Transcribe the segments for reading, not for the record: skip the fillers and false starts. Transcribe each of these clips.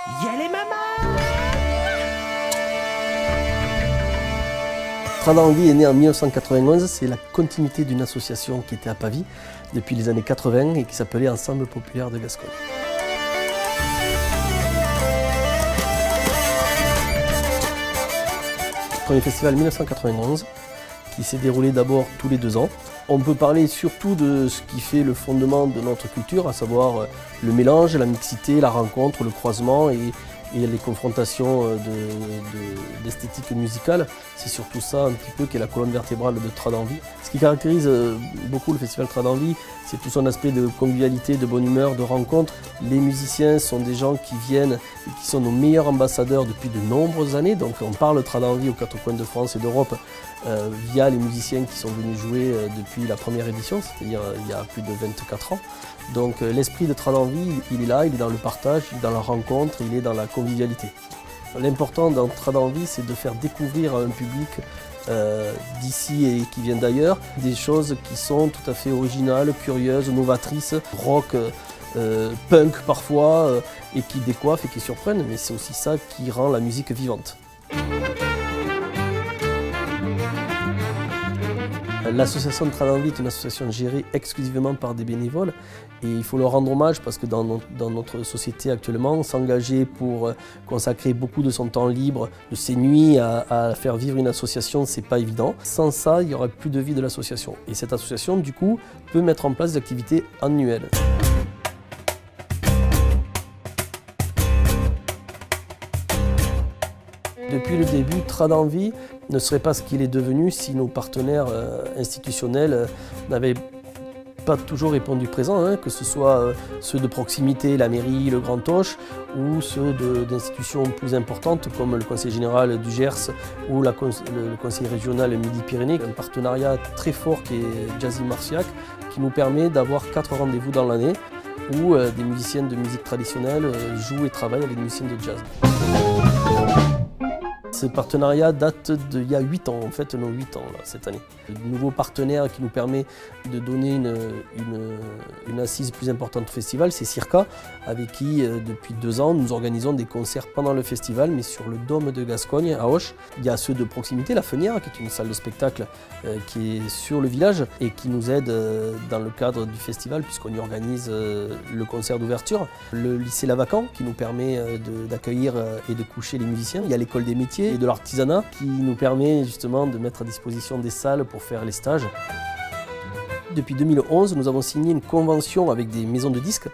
Y'a les mamans! Tradanvie est né en 1991, c'est la continuité d'une association qui était à Pavie depuis les années 80 et qui s'appelait Ensemble Populaire de Gascogne. Premier festival 1991 qui s'est déroulé d'abord tous les 2 ans. On peut parler surtout de ce qui fait le fondement de notre culture, à savoir le mélange, la mixité, la rencontre, le croisement et les confrontations d'esthétique musicale. C'est surtout ça un petit peu qui est la colonne vertébrale de Tradanvie. Ce qui caractérise beaucoup le festival Tradanvie, c'est tout son aspect de convivialité, de bonne humeur, de rencontre. Les musiciens sont des gens qui viennent et qui sont nos meilleurs ambassadeurs depuis de nombreuses années. Donc on parle Tradanvie aux 4 coins de France et d'Europe via les musiciens qui sont venus jouer depuis la première édition, c'est-à-dire il y a plus de 24 ans. Donc l'esprit de Tradanvie, il est là, il est dans le partage, il est dans la rencontre, il est dans la convivialité. L'important dans Tradanvie, c'est de faire découvrir à un public d'ici et qui vient d'ailleurs des choses qui sont tout à fait originales, curieuses, novatrices, rock, punk parfois, et qui décoiffent et qui surprennent, mais c'est aussi ça qui rend la musique vivante. L'association de Tradanvie est une association gérée exclusivement par des bénévoles et il faut leur rendre hommage parce que dans notre société actuellement, s'engager pour consacrer beaucoup de son temps libre, de ses nuits à faire vivre une association, c'est pas évident. Sans ça, il n'y aurait plus de vie de l'association. Et cette association, du coup, peut mettre en place des activités annuelles. Depuis le début, Tradanvie ne serait pas ce qu'il est devenu si nos partenaires institutionnels n'avaient pas toujours répondu présent, que ce soit ceux de proximité, la mairie, le Grand Auch, ou ceux d'institutions plus importantes comme le Conseil général du Gers ou le Conseil régional Midi-Pyrénées. Un partenariat très fort qui est Jazzy Marciac, qui nous permet d'avoir 4 rendez-vous dans l'année où des musiciens de musique traditionnelle jouent et travaillent avec des musiciens de jazz. Ce partenariat date d'il y a 8 ans, en fait, non 8 ans là, cette année. Le nouveau partenaire qui nous permet de donner une assise plus importante au festival, c'est Circa, avec qui, depuis 2 ans, nous organisons des concerts pendant le festival, mais sur le Dôme de Gascogne, à Auch. Il y a ceux de proximité, la Fenière, qui est une salle de spectacle qui est sur le village et qui nous aide dans le cadre du festival, puisqu'on y organise le concert d'ouverture. Le lycée Lavacan, qui nous permet d'accueillir et de coucher les musiciens. Il y a l'école des métiers et de l'artisanat qui nous permet justement de mettre à disposition des salles pour faire les stages. Depuis 2011, nous avons signé une convention avec des maisons de disques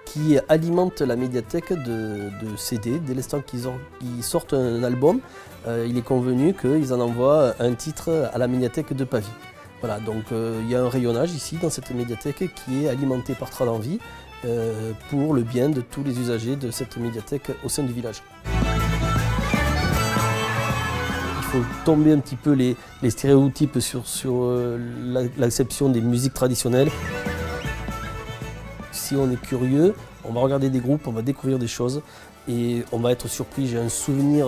qui alimentent la médiathèque de CD. Dès l'instant qu'ils sortent un album, il est convenu qu'ils en envoient un titre à la médiathèque de Pavie. Voilà, donc il y a un rayonnage ici dans cette médiathèque qui est alimentée par Tradanvie pour le bien de tous les usagers de cette médiathèque au sein du village. Il faut tomber un petit peu les stéréotypes sur l'acception des musiques traditionnelles. Si on est curieux, on va regarder des groupes, on va découvrir des choses et on va être surpris. J'ai un souvenir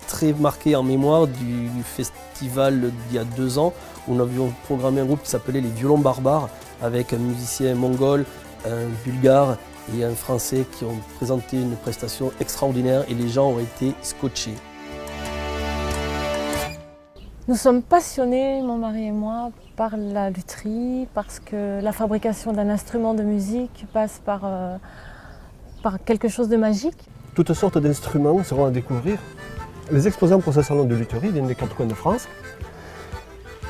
très marqué en mémoire du festival d'il y a 2 ans où nous avions programmé un groupe qui s'appelait les Violons Barbares avec un musicien mongol, un bulgare et un français qui ont présenté une prestation extraordinaire et les gens ont été scotchés. Nous sommes passionnés, mon mari et moi, par la lutherie, parce que la fabrication d'un instrument de musique passe par quelque chose de magique. Toutes sortes d'instruments seront à découvrir. Les exposants pour ce salon de lutherie viennent des 4 coins de France,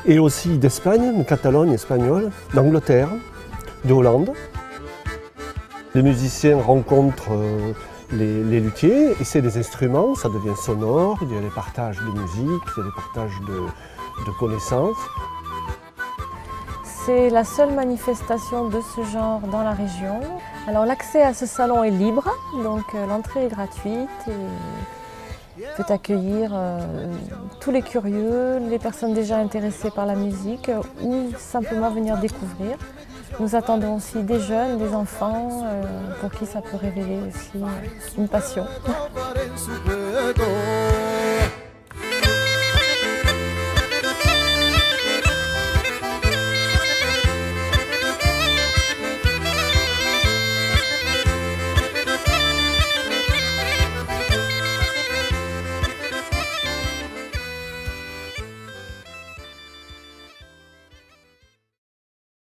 et aussi d'Espagne, de Catalogne espagnole, d'Angleterre, de Hollande. Les musiciens rencontrent les luthiers, essaient des instruments, ça devient sonore, il y a des partages de musique, il y a des partages de connaissances. C'est la seule manifestation de ce genre dans la région. Alors l'accès à ce salon est libre, donc l'entrée est gratuite et peut accueillir tous les curieux, les personnes déjà intéressées par la musique ou simplement venir découvrir. Nous attendons aussi des jeunes, des enfants, pour qui ça peut révéler aussi une passion.